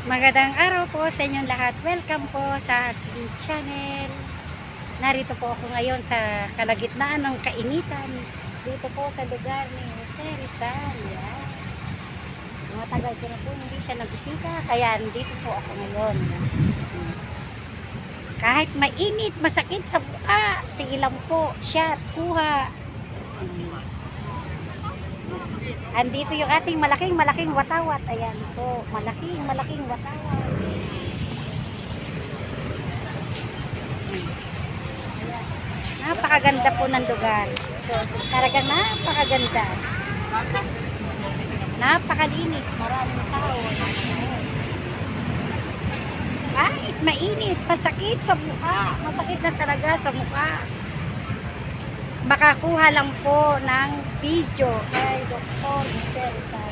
Magandang araw po sa inyong lahat. Welcome po sa ating channel. Narito po ako ngayon sa kalagitnaan ng kainitan. Dito po sa lugar ni Jose Rizal. Yan. Matagal ko na po hindi siya nabisita. Kaya dito po ako ngayon. Kahit mainit, masakit sa mukha. Sige lang po siya kuha. Andito yung ating malaking watawat. Ayan po, malaking watawat. Napakaganda po ng lugar. Talagang napakaganda. Napakalinis, maraming tao. Kahit mainit, masakit sa mukha. Masakit na talaga sa mukha. Makakuha lang po ng video kay Dr. Rizal.